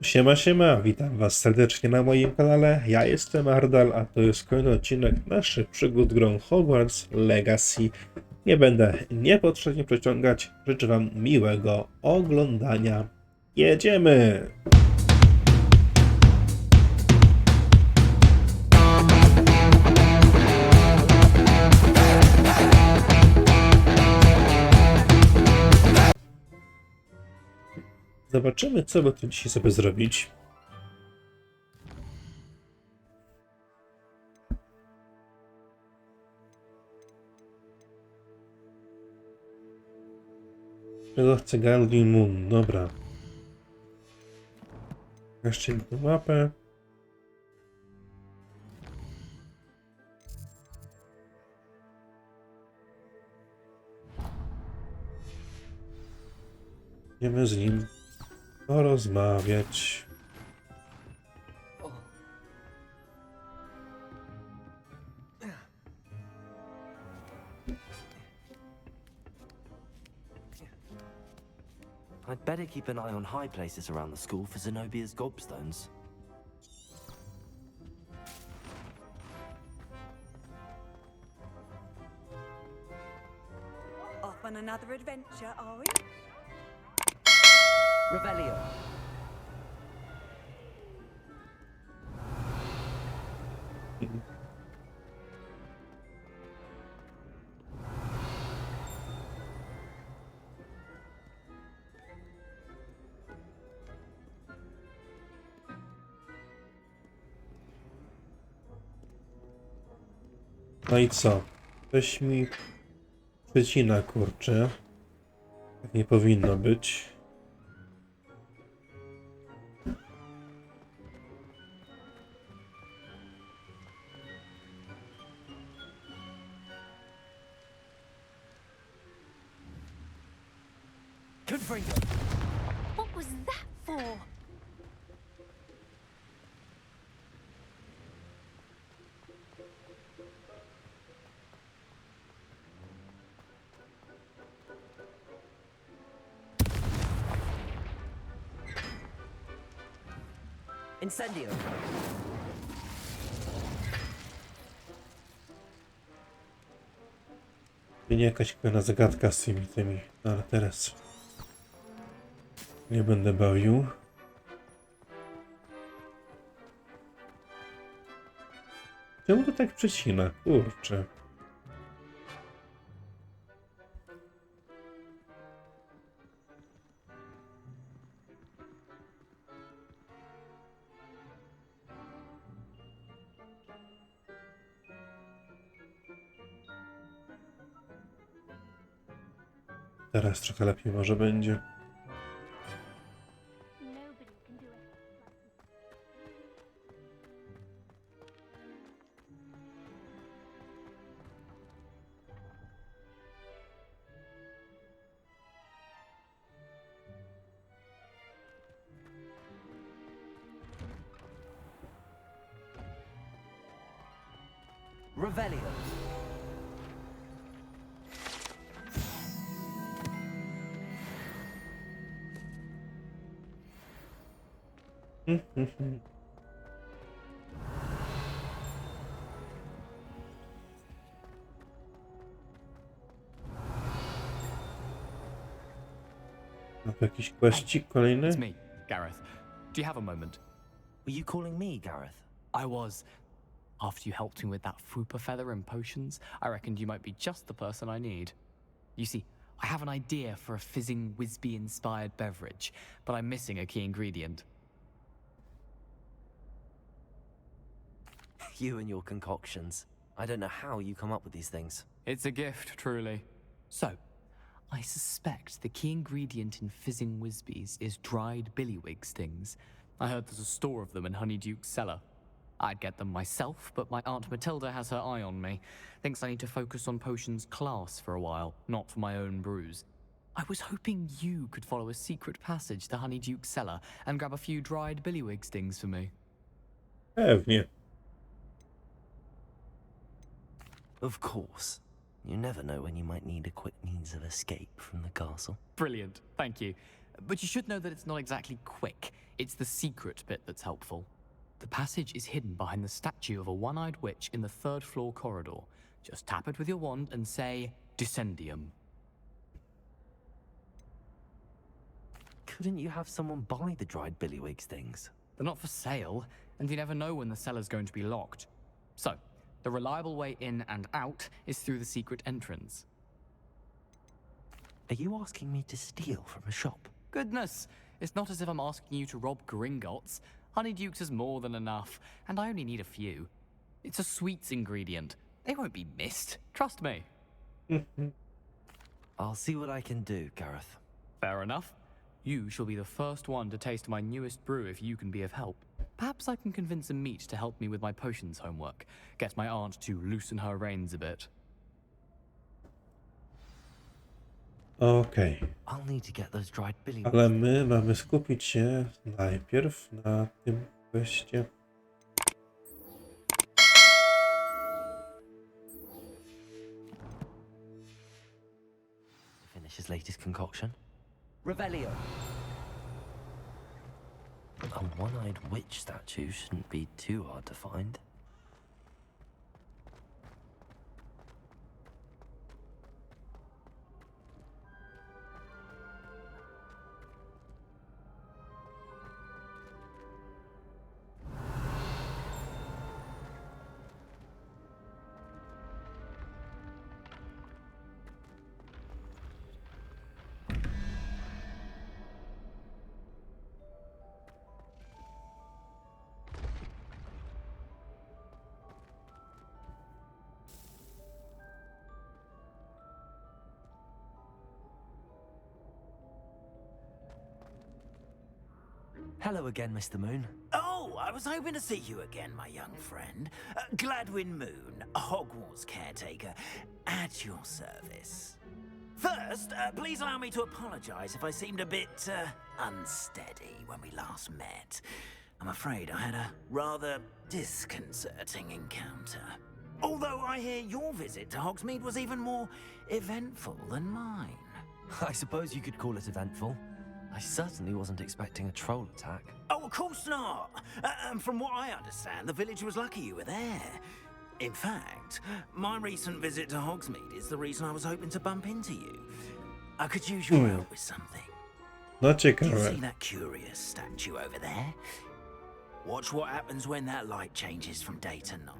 Siema, siema, witam was serdecznie na moim kanale. Ja jestem Ardal, a to jest kolejny odcinek naszych przygód grą Hogwarts Legacy. Nie będę niepotrzebnie przeciągać, życzę wam miłego oglądania. Jedziemy! Zobaczymy, co by tu dzisiaj sobie zrobić. Czego chce Guardian Moon? Dobra. Jeszcze jedną mapę. Będziemy z nim porozmawiać. I'd better keep an eye on high places around the school for Zenobia's gobstones. Off on another adventure, are we? Revelio. No i co? Coś mi przecina, kurczę. Tak nie powinno być. Confringo. What was that for? Incendio. Nie jakaś kolejna zagadka z tymi. No, ale teraz nie będę bawił. Czemu to tak przecina? Kurczę. Teraz trochę lepiej może będzie. Nobody can do it. Revelio. No to jakiś questik kolejny? It's me, Gareth. Do you have a moment? Were you calling me, Gareth? I was. After you helped me with that fupa feather and potions, I reckoned you might be just the person I need. You see, I have an idea for a fizzing Whizbee-inspired beverage, but I'm missing a key ingredient. You and your concoctions. I don't know how you come up with these things. It's a gift, truly. So, I suspect the key ingredient in fizzing Whizbees is dried billywig stings. I heard there's a store of them in Honeyduke's cellar. I'd get them myself, but my Aunt Matilda has her eye on me. Thinks I need to focus on potions class for a while, not for my own brews. I was hoping you could follow a secret passage to Honeyduke's cellar and grab a few dried billywig stings for me. Pewnie. Of course. You never know when you might need a quick means of escape from the castle. Brilliant, thank you. But you should know that it's not exactly quick. It's the secret bit that's helpful. The passage is hidden behind the statue of a one-eyed witch in the third floor corridor. Just tap it with your wand and say, Descendium. Couldn't you have someone buy the dried billywigs things? They're not for sale, and you never know when the cellar's going to be locked. So, the reliable way in and out is through the secret entrance. Are you asking me to steal from a shop? Goodness, it's not as if I'm asking you to rob Gringotts. Honeydukes is more than enough, and I only need a few. It's a sweets ingredient. They won't be missed. Trust me. I'll see what I can do, Gareth. Fair enough. You shall be the first one to taste my newest brew if you can be of help. Perhaps I can convince a meat to help me with my potions homework. Get my aunt to loosen her reins a bit. Okej, I'll need to get those dried billywigs. ale my mamy skupić się najpierw na tym kwestie. Finish his latest concoction. Revelio. A one-eyed witch statue shouldn't be too hard to find. Hello again, Mr. Moon. Oh, I was hoping to see you again, my young friend. Gladwin Moon, Hogwarts caretaker, at your service. First, please allow me to apologize if I seemed a bit unsteady when we last met. I'm afraid I had a rather disconcerting encounter. Although I hear your visit to Hogsmeade was even more eventful than mine. I suppose you could call it eventful. I certainly wasn't expecting a troll attack. Oh, of course not. And from what I understand, the village was lucky you were there. In fact, my recent visit to Hogsmeade is the reason I was hoping to bump into you. I could use your help with something. No Do you ciekawe. see that curious statue over there? Watch what happens when that light changes from day to night.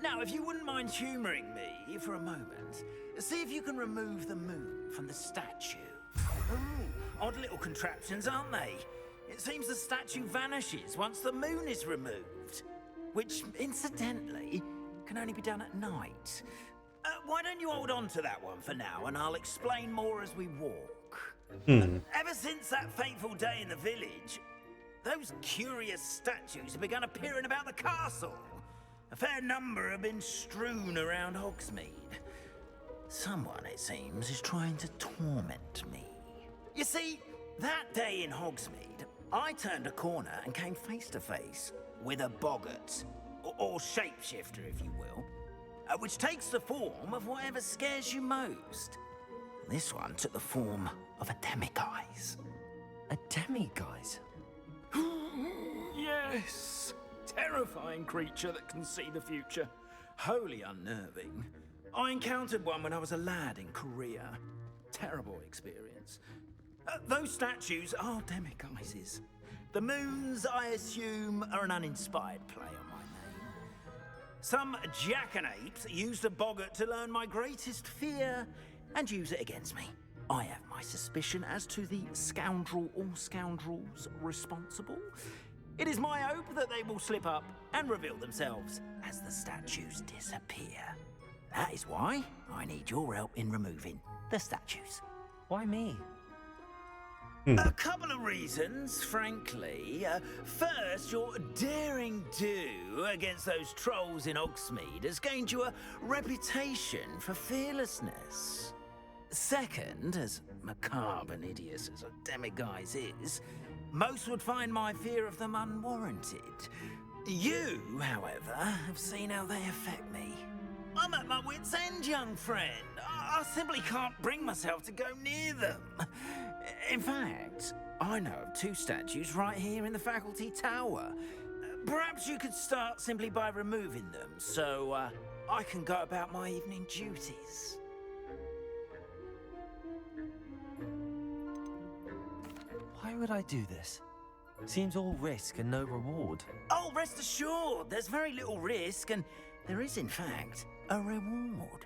Now, if you wouldn't mind humouring me for a moment, see if you can remove the moon from the statue. Ooh, odd little contraptions, aren't they? It seems the statue vanishes once the moon is removed, which, incidentally, can only be done at night. Why don't you hold on to that one for now, and I'll explain more as we walk. Ever since that fateful day in the village, those curious statues have begun appearing about the castle. A fair number have been strewn around Hogsmeade. Someone, it seems, is trying to torment me. You see, that day in Hogsmeade, I turned a corner and came face to face with a boggart, or shapeshifter, if you will, which takes the form of whatever scares you most. This one took the form of a demiguise. A demiguise? Yes! Terrifying creature that can see the future. Wholly unnerving. I encountered one when I was a lad in Korea. Terrible experience. Those statues are demiguises. The moons, I assume, are an uninspired play on my name. Some jackanapes used a boggart to learn my greatest fear and use it against me. I have my suspicion as to the scoundrel or scoundrels responsible. It is my hope that they will slip up and reveal themselves as the statues disappear. That is why I need your help in removing the statues. Why me? A couple of reasons, frankly. First, your daring do against those trolls in Hogsmeade has gained you a reputation for fearlessness. Second, as macabre and hideous as a demiguise is, most would find my fear of them unwarranted. You, however, have seen how they affect me. I'm at my wit's end, young friend. I simply can't bring myself to go near them. In fact, I know of 2 statues right here in the faculty tower. Perhaps you could start simply by removing them, so I can go about my evening duties. Why would I do this? Seems all risk and no reward. Oh, rest assured, there's very little risk, and there is, in fact, a reward.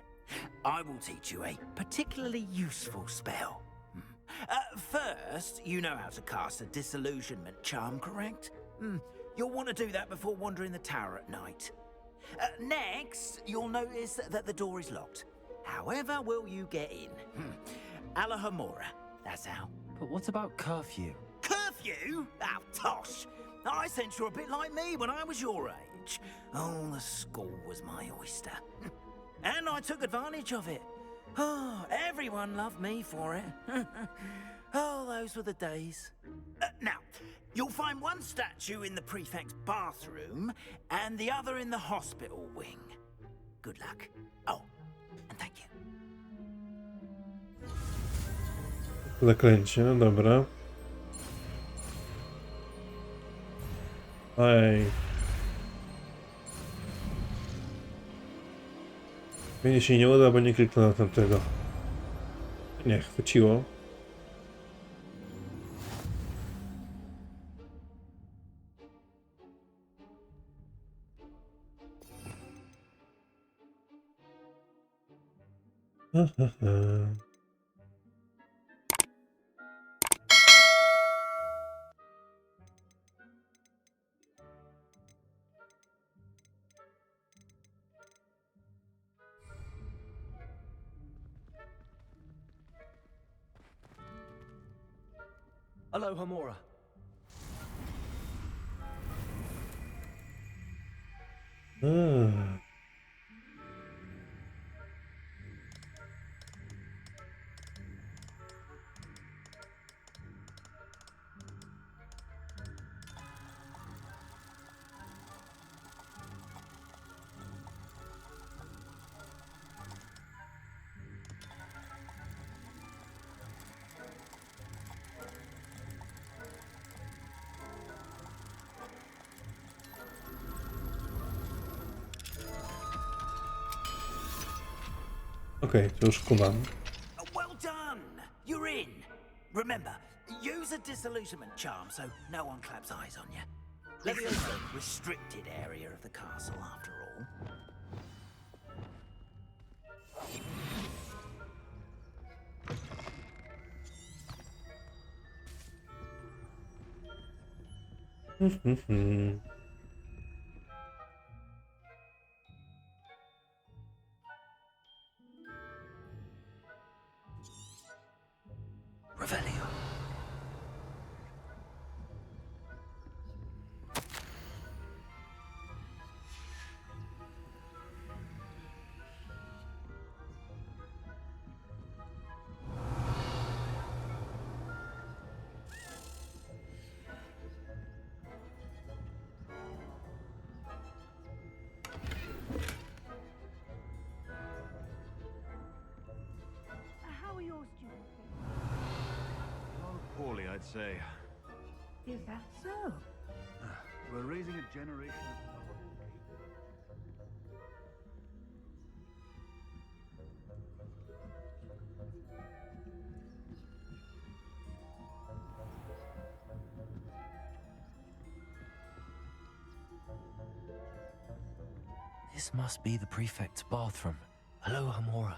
I will teach you a particularly useful spell. First, you know how to cast a disillusionment charm, correct? You'll want to do that before wandering the tower at night. Next, you'll notice that the door is locked. However will you get in? Alahomora, that's how. But what about curfew? Curfew? Oh, tosh! I sense you're a bit like me when I was your age. Oh, the school was my oyster. And I took advantage of it. Oh, everyone loved me for it. Oh, those were the days. Now, you'll find one statue in the prefect's bathroom and the other in the hospital wing. Good luck. Oh, and thank you. Zaklęcie, no dobra. Ej. Mnie się nie uda, bo nie kliknę na tamtego. Nie, chwyciło. Hello, Homora. Okej, to już kumam. Well done! You're in. Remember, use a disillusionment charm so no one claps eyes on you. Levio's a restricted area of the castle, after all. Revelio. How are your students? Poorly, I'd say. Is that so? We're raising a generation of lovable This must be the prefect's bathroom. Hello, Homora.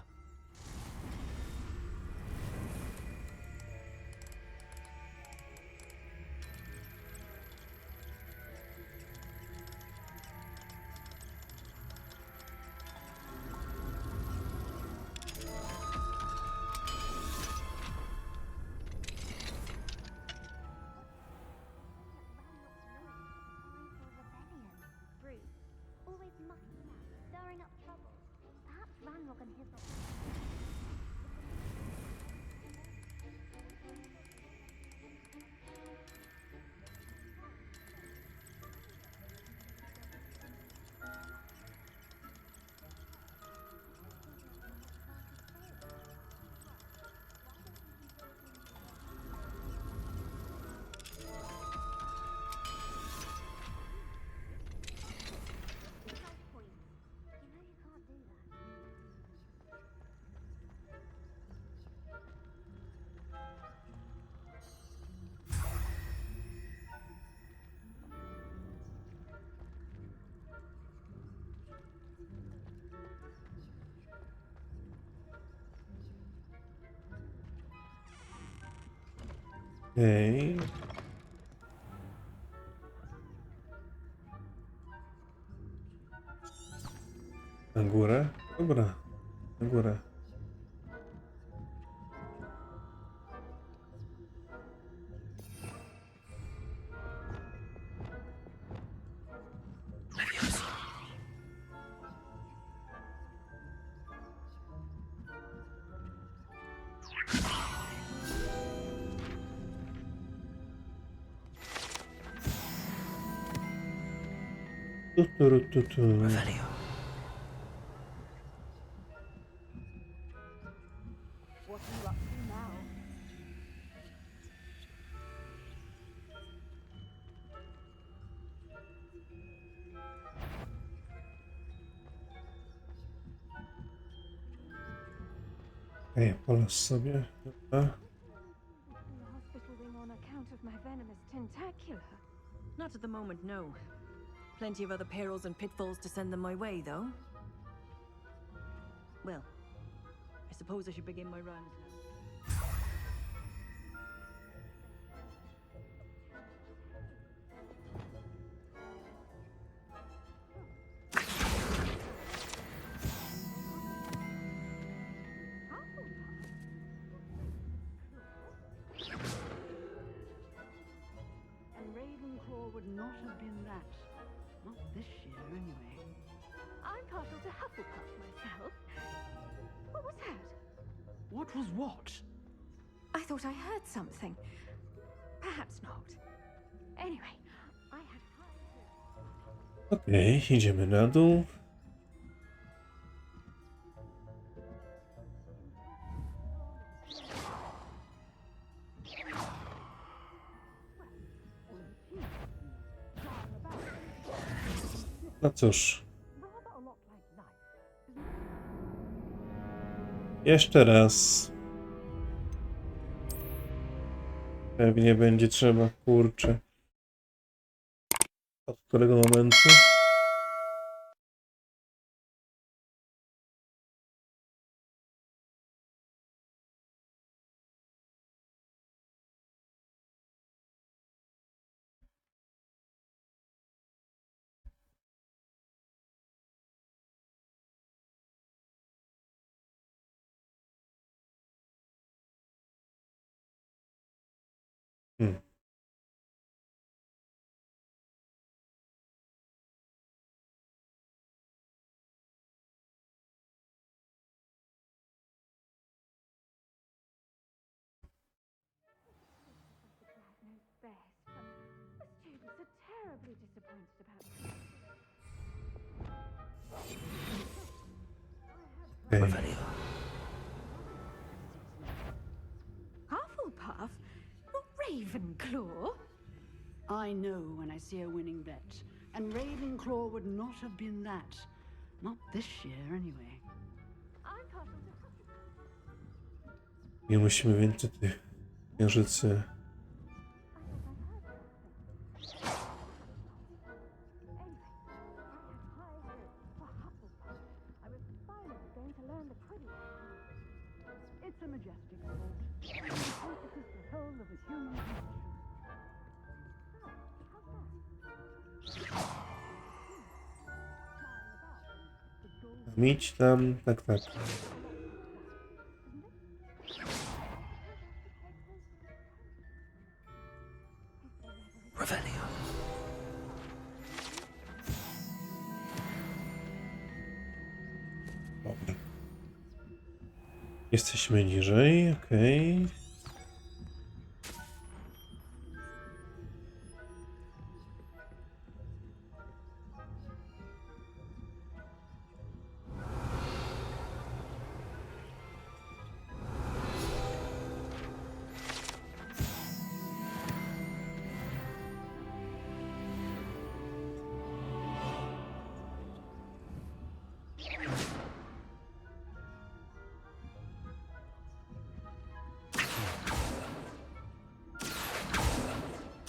Always mucking about, stirring up trouble. Perhaps Ranrock and his... Okej. Na górę? Dobra, na górę. Tu. Revelio. What are you up to now? Okej, polas sobie. Dobra. In the hospital wing on account of my venomous tentacular. Not at the moment, no. Plenty of other perils and pitfalls to send them my way, though. Well, I suppose I should begin my rounds now. And Ravenclaw would not have been that. Not this year, anyway. I'm partial to Hufflepuff myself. What was that? What was what? I thought I heard something. Perhaps not. Anyway, I had Okej, idziemy na dół. No cóż. Jeszcze raz. Pewnie będzie trzeba, kurczę. Od którego momentu? best, but the students are terribly disappointed about me. Okej. Revelio. Hufflepuff? Not Ravenclaw? I know when I see a winning bet, and Ravenclaw would not have been that. Not this year, anyway. I'm partial to Hufflepuff. Nie musimy więcej tych księżycy. It's a majestic thought. It encompasses the whole of a human condition. Idź tam, tak, tak. Revelio. Dobra. Jesteśmy niżej, okej.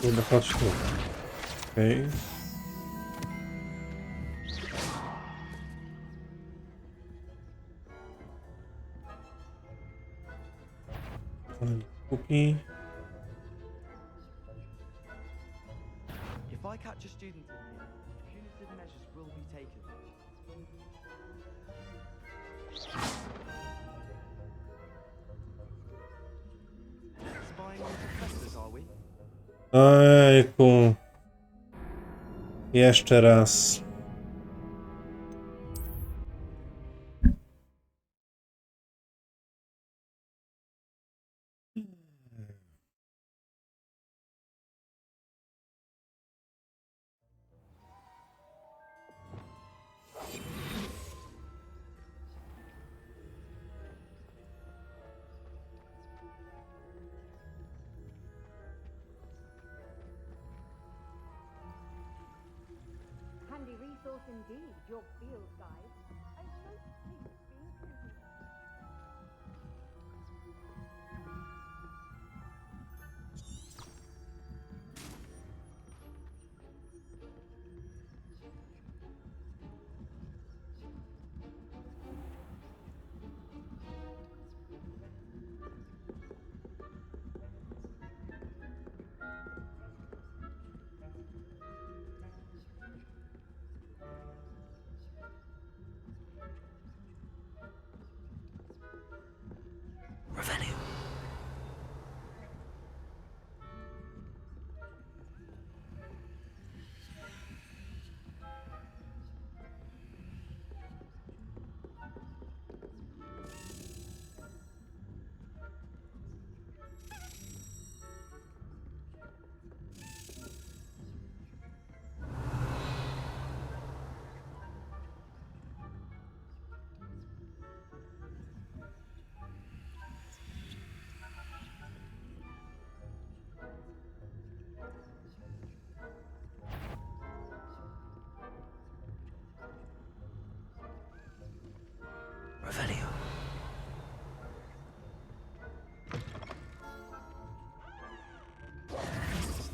Kurde, chodź tu. Okej. Kupi. I catch a student in here, punitive measures will be taken. Spying on the professors, are we? Ojku. Jeszcze raz. Handy resource indeed, your field guide. I don't think being busy.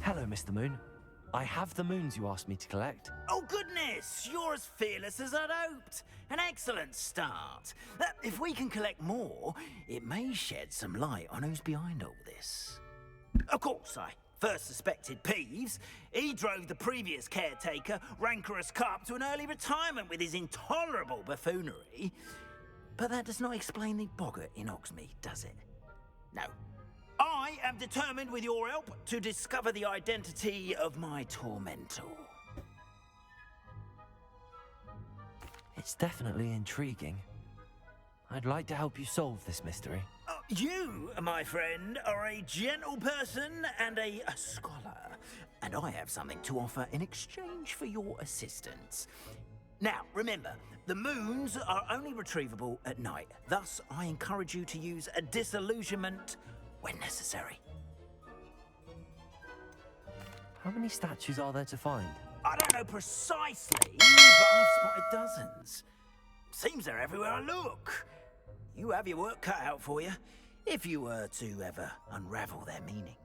Hello, Mr. Moon. I have the moons you asked me to collect. Oh, goodness! You're as fearless as I'd hoped. An excellent start. If we can collect more, it may shed some light on who's behind all this. Of course, I first suspected Peeves. He drove the previous caretaker, Rancorous Carp, to an early retirement with his intolerable buffoonery. But that does not explain the boggart in Hogsmeade, does it? No. I am determined, with your help, to discover the identity of my tormentor. It's definitely intriguing. I'd like to help you solve this mystery. You, my friend, are a gentle person and a scholar, and I have something to offer in exchange for your assistance. Now, remember, the moons are only retrievable at night. Thus, I encourage you to use a disillusionment when necessary. How many statues are there to find? I don't know precisely, but I've spotted dozens. Seems they're everywhere I look. You have your work cut out for you, if you were to ever unravel their meaning.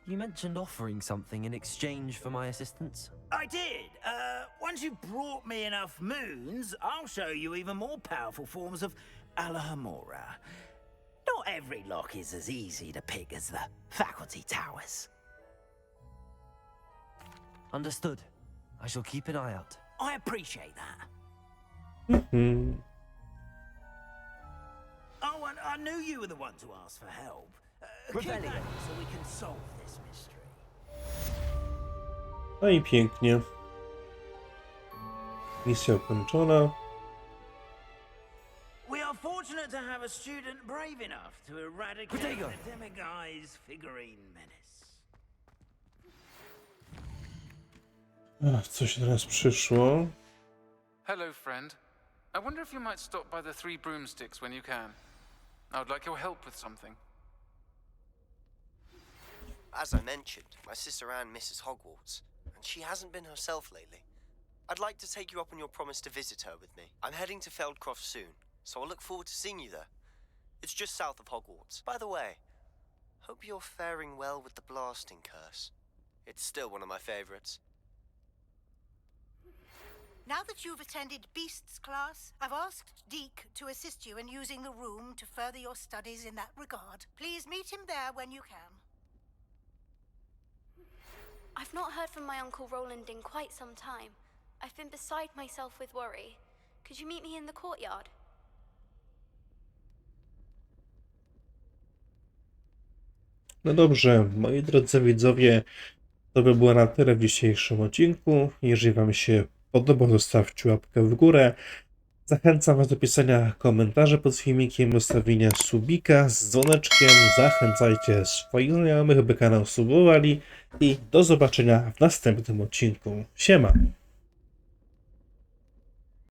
You mentioned offering something in exchange for my assistance. I did. Once you've brought me enough moons, I'll show you even more powerful forms of Alohomora. Not every lock is as easy to pick as the faculty towers. Understood. I shall keep an eye out. I appreciate that. Mhm. Oh, and I knew you were the one to ask for help. Keep at it so we can solve this mystery. No i pięknie. Misja ukończona. We are fortunate to have a student brave enough to eradicate Wtego. the Demiguise figurine menace. Co się teraz przyszło? Hello, friend. I wonder if you might stop by the Three Broomsticks when you can. I would like your help with something. As I mentioned, my sister Anne misses Hogwarts, and she hasn't been herself lately. I'd like to take you up on your promise to visit her with me. I'm heading to Feldcroft soon, so I'll look forward to seeing you there. It's just south of Hogwarts. By the way, hope you're faring well with the blasting curse. It's still one of my favorites. Now that you've attended Beasts class, I've asked Deke to assist you in using the room to further your studies in that regard. Please meet him there when you can. I've not heard from my Uncle Roland in quite some time. I've been beside myself with worry. Could you meet me in the courtyard? No dobrze, moi drodzy widzowie, to by było na tyle w dzisiejszym odcinku. Jeżeli Wam się podobał, zostawcie łapkę w górę. Zachęcam Was do pisania komentarzy pod filmikiem, ustawienia subika z dzwoneczkiem. Zachęcajcie swoich znajomych, by kanał subowali i do zobaczenia w następnym odcinku. Siema!